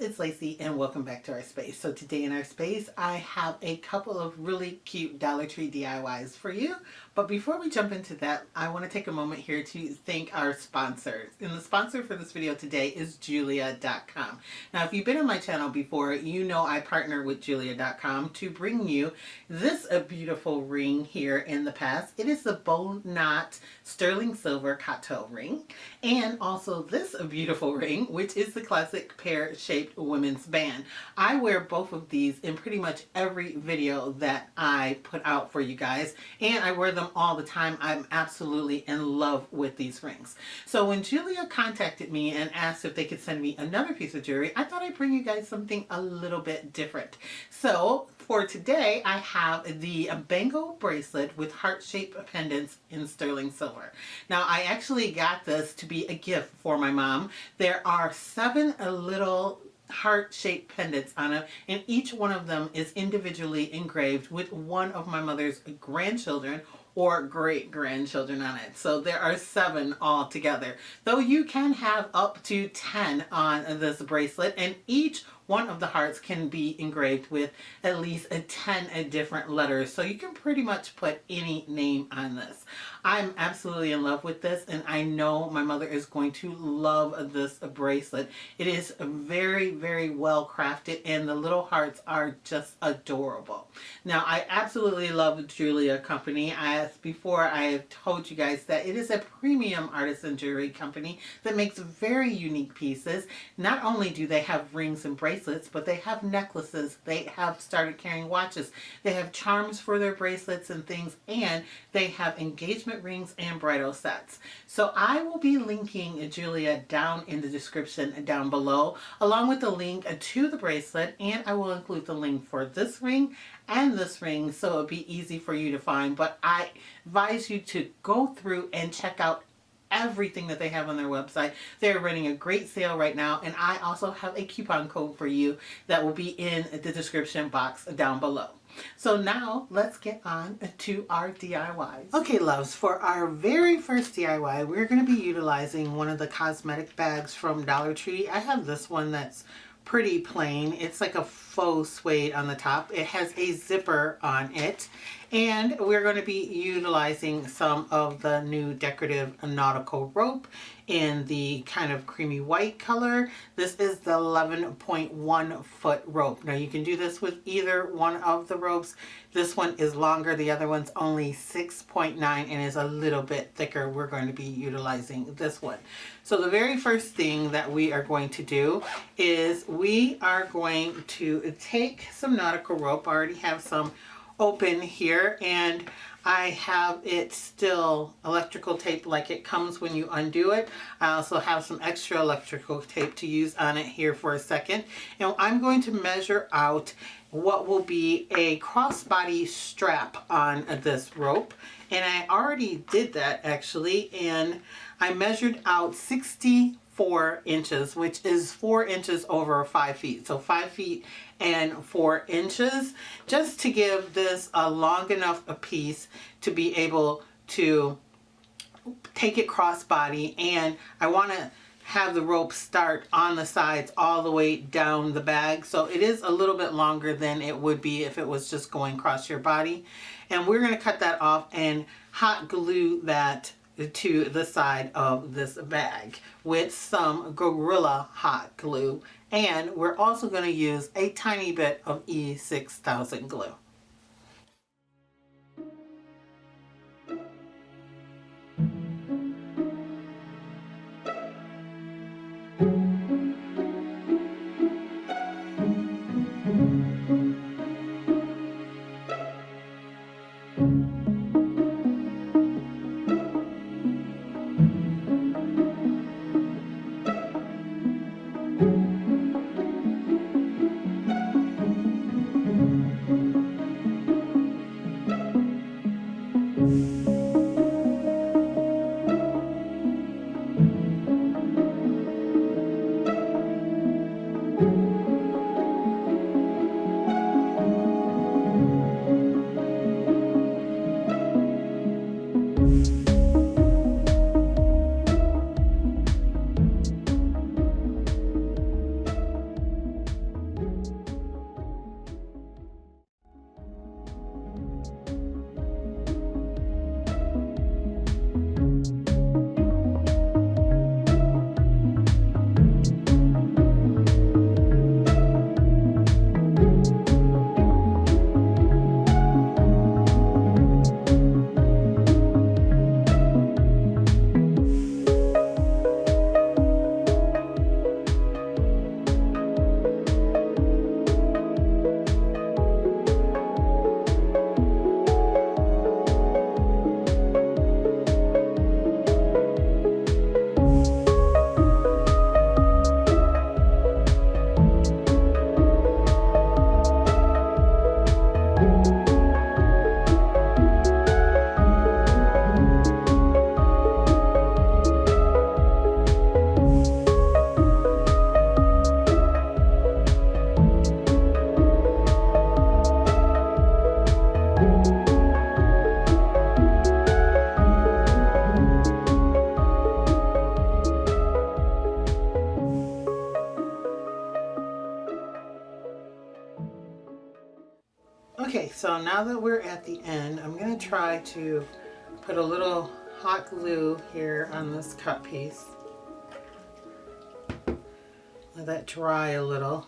it's Lacey and welcome back to our space. So today in our space, I have a couple of really cute Dollar Tree DIYs for you. But before we jump into that, I want to take a moment here to thank our sponsors. And the sponsor for this video today is Jeulia.com. Now, if you've been on my channel before, you know I partner with Jeulia.com to bring you this beautiful ring here in the past. It is the BowKnot sterling silver cocktail ring. And also this beautiful ring, which is the classic pear-shaped women's band. I wear both of these in pretty much every video that I put out for you guys, and I wear them all the time. I'm absolutely in love with these rings. So when Jeulia contacted me and asked if they could send me another piece of jewelry, I thought I'd bring you guys something a little bit different. So for today, I have the bangle bracelet with heart-shaped pendants in sterling silver. Now, I actually got this to be a gift for my mom. There are 7 little heart-shaped pendants on it, and each one of them is individually engraved with one of my mother's grandchildren or great-grandchildren on it. So there are 7 altogether. Though you can have up to 10 on this bracelet, and each one of the hearts can be engraved with at least 10 different letters. So you can pretty much put any name on this. I'm absolutely in love with this, and I know my mother is going to love this bracelet. It is very, very well crafted, and the little hearts are just adorable. Now, I absolutely love the Jeulia company. As before, I have told you guys that it is a premium artisan jewelry company that makes very unique pieces. Not only do they have rings and bracelets, but they have necklaces. They have started carrying watches. They have charms for their bracelets and things, and they have engagement rings and bridal sets. So I will be linking Jeulia down in the description down below, along with the link to the bracelet, and I will include the link for this ring and this ring, so it'll be easy for you to find. But I advise you to go through and check out everything that they have on their website. They're running a great sale right now, and I also have a coupon code for you that will be in the description box down below. So now let's get on to our DIYs. Okay, loves, for our very first DIY, we're going to be utilizing one of the cosmetic bags from Dollar Tree. I have this one that's pretty plain. It's like a faux suede on the top. It has a zipper on it, and we're going to be utilizing some of the new decorative nautical rope in the kind of creamy white color. This is the 11.1 foot rope. Now you can do this with either one of the ropes. This one is longer, the other one's only 6.9 and is a little bit thicker. We're going to be utilizing this one. So the very first thing that we are going to do is we are going to take some nautical rope. I already have some open here, and I have it still electrical tape like it comes when you undo it. I also have some extra electrical tape to use on it here for a second. And I'm going to measure out what will be a crossbody strap on this rope. And I already did that actually, and I measured out 64 inches, which is 4 inches over 5 feet. So 5 feet and 4 inches, just to give this a long enough a piece to be able to take it crossbody. And I want to have the rope start on the sides all the way down the bag. So it is a little bit longer than it would be if it was just going across your body. And we're going to cut that off and hot glue that to the side of this bag with some Gorilla hot glue. And we're also going to use a tiny bit of E6000 glue. so now that we're at the end, I'm going to try to put a little hot glue here on this cut piece. Let that dry a little.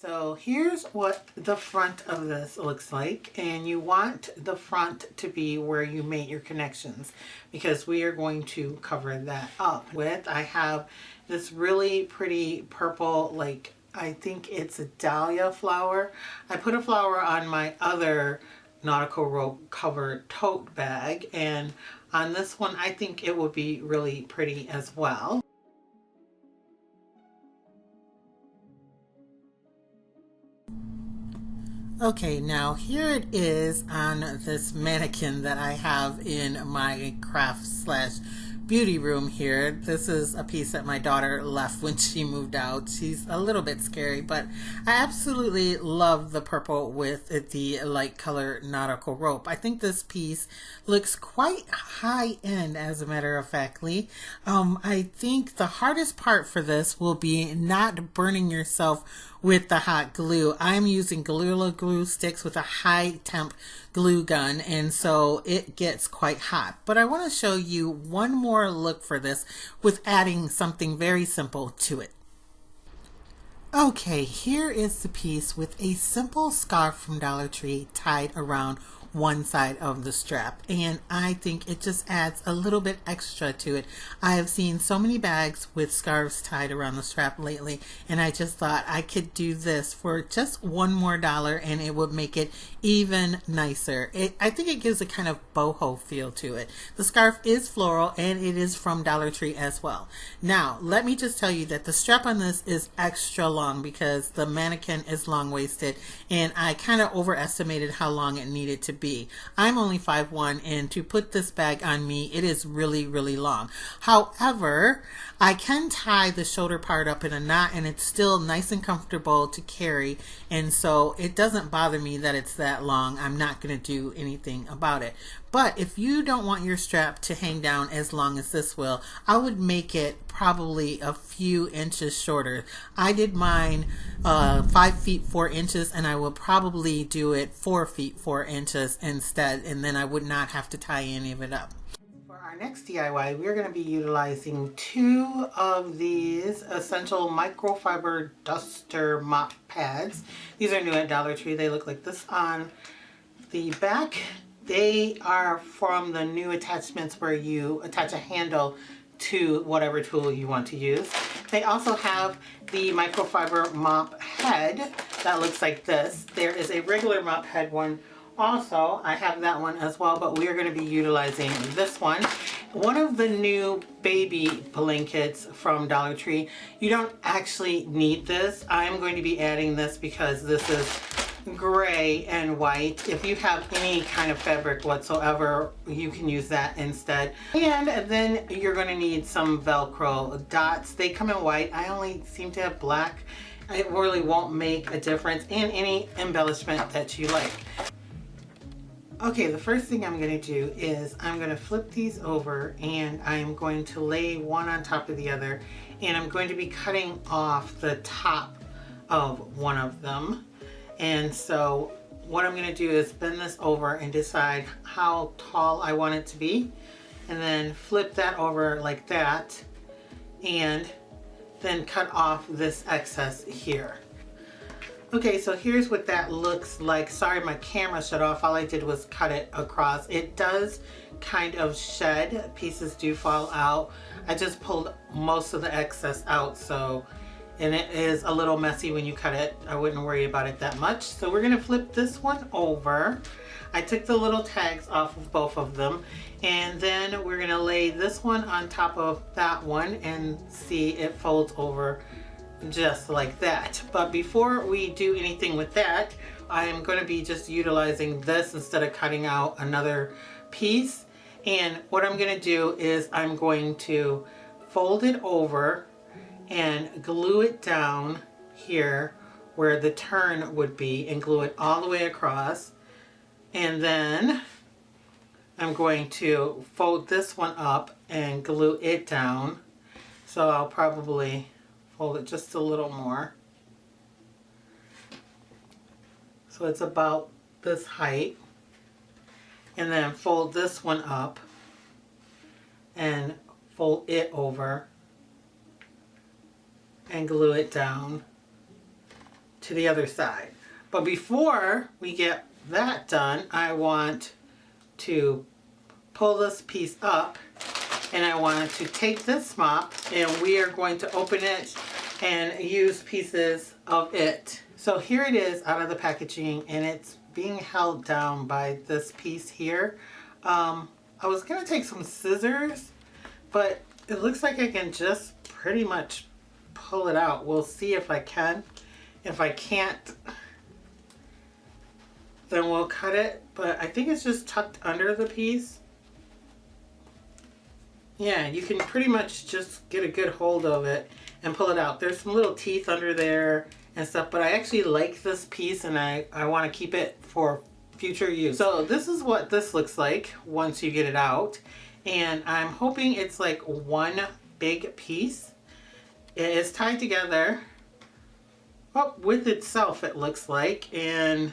So here's what the front of this looks like, and you want the front to be where you mate your connections, because we are going to cover that up with, I have this really pretty purple, like I think it's a dahlia flower. I put a flower on my other nautical rope covered tote bag, and on this one I think it would be really pretty as well. Okay, now here it is on this mannequin that I have in my craft slash beauty room here. This is a piece that my daughter left when she moved out. She's a little bit scary, but I absolutely love the purple with the light color nautical rope. I think this piece looks quite high end, as a matter of factly. I think the hardest part for this will be not burning yourself with the hot glue. I'm using Gorilla Glue sticks with a high temp glue gun, and so it gets quite hot. But I want to show you one more look for this with adding something very simple to it. Okay, here is the piece with a simple scarf from Dollar Tree tied around one side of the strap, and I think it just adds a little bit extra to it. I have seen so many bags with scarves tied around the strap lately, and I just thought I could do this for just $1 more and it would make it even nicer. I think it gives a kind of boho feel to it. The scarf is floral and it is from Dollar Tree as well. Now let me just tell you that the strap on this is extra long because the mannequin is long-waisted, and I kind of overestimated how long it needed to be. I'm only 5'1", and to put this bag on me, it is really, really long. However, I can tie the shoulder part up in a knot and it's still nice and comfortable to carry, and so it doesn't bother me that it's that long. I'm not going to do anything about it. But if you don't want your strap to hang down as long as this will, I would make it probably a few inches shorter. I did mine 5 feet 4 inches, and I will probably do it 4 feet 4 inches instead, and then I would not have to tie any of it up. For our next DIY, we're going to be utilizing 2 of these essential microfiber duster mop pads. These are new at Dollar Tree. They look like this on the back. They are from the new attachments where you attach a handle to whatever tool you want to use. They also have the microfiber mop head that looks like this. There is a regular mop head one also. I have that one as well, but we are going to be utilizing this one. One of the new baby blankets from Dollar Tree. You don't actually need this. I'm going to be adding this because this is gray and white. If you have any kind of fabric whatsoever, you can use that instead. And then you're going to need some Velcro dots. They come in white. I only seem to have black. It really won't make a difference, and any embellishment that you like. Okay, the first thing I'm going to do is I'm going to flip these over, and I'm going to lay one on top of the other, and I'm going to be cutting off the top of one of them. And so what I'm going to do is bend this over and decide how tall I want it to be, and then flip that over like that, and then cut off this excess here. Okay, so here's what that looks like. Sorry, my camera shut off. All I did was cut it across. It does kind of shed. Pieces do fall out. I just pulled most of the excess out, and it is a little messy when you cut it. I wouldn't worry about it that much. So we're gonna flip this one over. I took the little tags off of both of them, and then we're gonna lay this one on top of that one and see it folds over just like that. But before we do anything with that, I'm gonna be just utilizing this instead of cutting out another piece. And what I'm gonna do is I'm going to fold it over and glue it down here where the turn would be, and glue it all the way across. And then I'm going to fold this one up and glue it down. So I'll probably fold it just a little more. So it's about this height. And then fold this one up and fold it over and glue it down to the other side. But before we get that done, I want to pull this piece up, and I want to take this mop and we are going to open it and use pieces of it. So here it is out of the packaging, and it's being held down by this piece here. I was gonna take some scissors, but it looks like I can just pretty much pull it out. We'll see if I can. If I can't, then we'll cut it, but I think it's just tucked under the piece. Yeah, you can pretty much just get a good hold of it and pull it out. There's some little teeth under there and stuff, but I actually like this piece and I want to keep it for future use. So this is what this looks like once you get it out, and I'm hoping it's like one big piece. It is tied together with itself, it looks like, and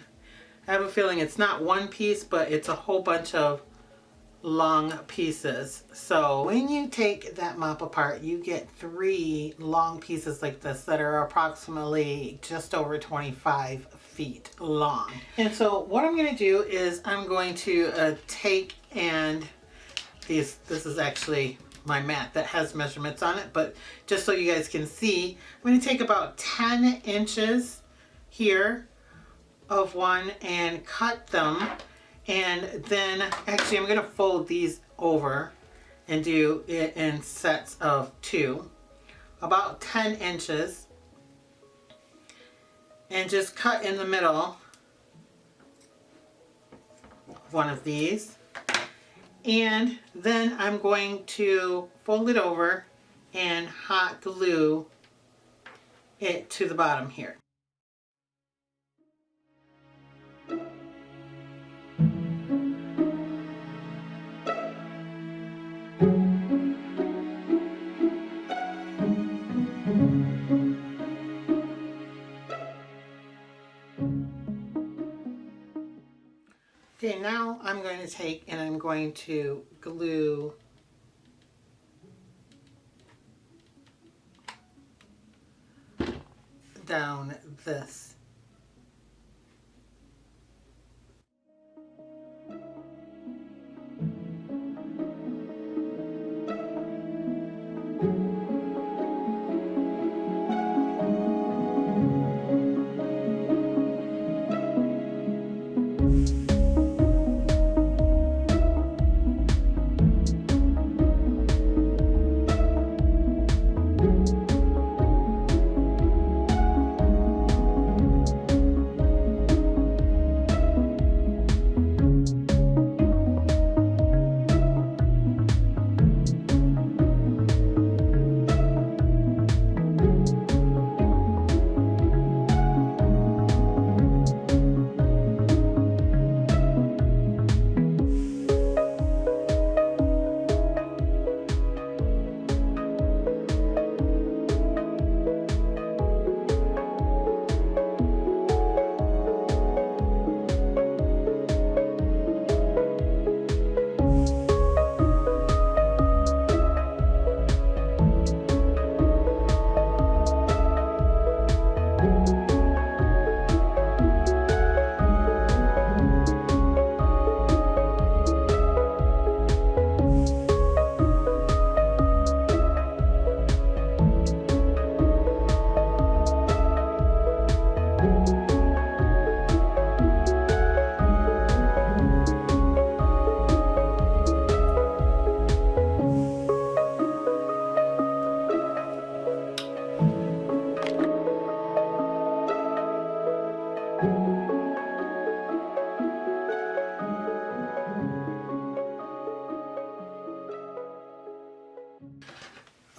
I have a feeling it's not one piece, but it's a whole bunch of long pieces. So when you take that mop apart, you get 3 long pieces like this that are approximately just over 25 feet long. And so what I'm going to do is I'm going to take and this is actually my mat that has measurements on it, but just so you guys can see, I'm going to take about 10 inches here of one and cut them, and then actually I'm going to fold these over and do it in sets of 2, about 10 inches, and just cut in the middle of one of these. And then I'm going to fold it over and hot glue it to the bottom here. Okay, now I'm going to take and I'm going to glue down this.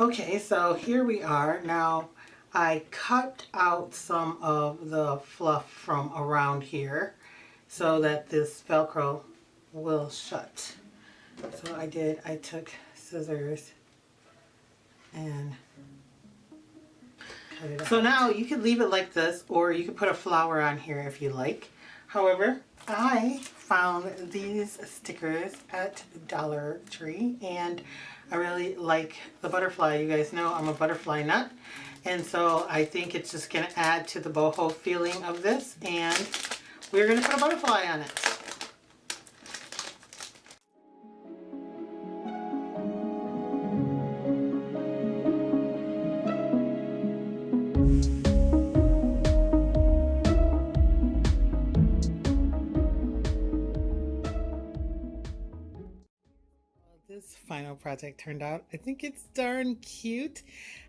Okay, so here we are. Now I cut out some of the fluff from around here, so that this Velcro will shut. So I took scissors and cut it out. So now you could leave it like this, or you could put a flower on here if you like. However, I found these stickers at Dollar Tree, and I really like the butterfly. You guys know I'm a butterfly nut, and so I think it's just going to add to the boho feeling of this, and we're going to put a butterfly on it. This final project turned out, I think it's darn cute.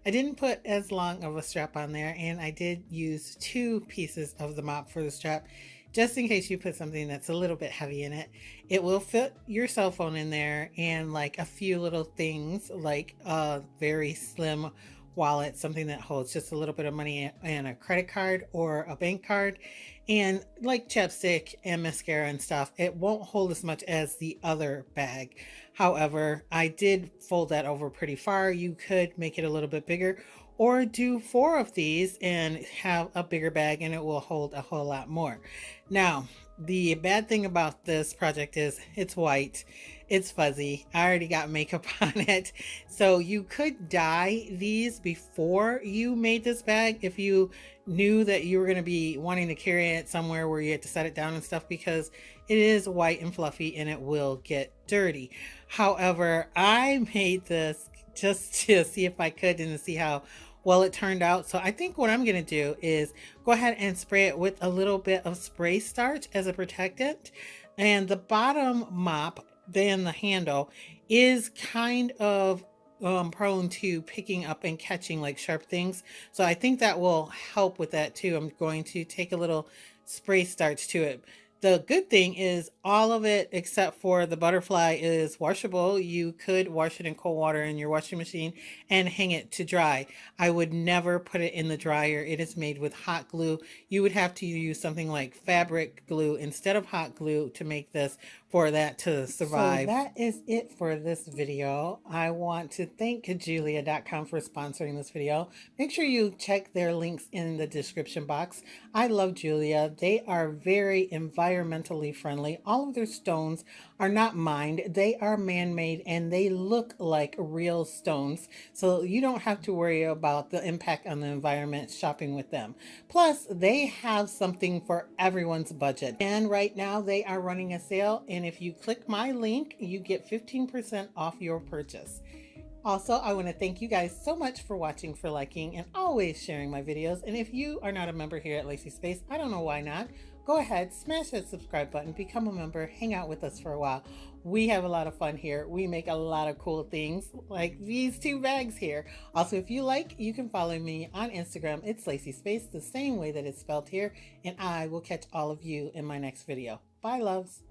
I didn't put as long of a strap on there, and I did use 2 pieces of the mop for the strap, just in case you put something that's a little bit heavy in it. It will fit your cell phone in there, and like a few little things like a very slim wallet, something that holds just a little bit of money and a credit card or a bank card, and like chapstick and mascara and stuff. It won't hold as much as the other bag. However, I did fold that over pretty far. You could make it a little bit bigger, or do 4 of these and have a bigger bag, and it will hold a whole lot more. Now, the bad thing about this project is it's white, it's fuzzy. I already got makeup on it. So you could dye these before you made this bag if you knew that you were going to be wanting to carry it somewhere where you had to set it down and stuff, because it is white and fluffy and it will get dirty. However, I made this just to see if I could and to see how well it turned out. So I think what I'm going to do is go ahead and spray it with a little bit of spray starch as a protectant. And the bottom mop, then the handle, is kind of prone to picking up and catching like sharp things. So I think that will help with that too. I'm going to take a little spray starch to it. The good thing is all of it except for the butterfly is washable. You could wash it in cold water in your washing machine and hang it to dry. I would never put it in the dryer. It is made with hot glue. You would have to use something like fabric glue instead of hot glue to make this, for that to survive. So that is it for this video. I want to thank Jeulia.com for sponsoring this video. Make sure you check their links in the description box. I love Jeulia. They are very environmentally friendly. All of their stones are not mined. They are man-made and they look like real stones. So you don't have to worry about the impact on the environment shopping with them. Plus, they have something for everyone's budget. And right now they are running a sale, and if you click my link, you get 15% off your purchase. Also, I want to thank you guys so much for watching, for liking, and always sharing my videos. And if you are not a member here at Lacee Space, I don't know why not. Go ahead, smash that subscribe button, become a member, hang out with us for a while. We have a lot of fun here. We make a lot of cool things like these 2 bags here. Also, if you like, you can follow me on Instagram. It's Lacee Space, the same way that it's spelled here. And I will catch all of you in my next video. Bye, loves.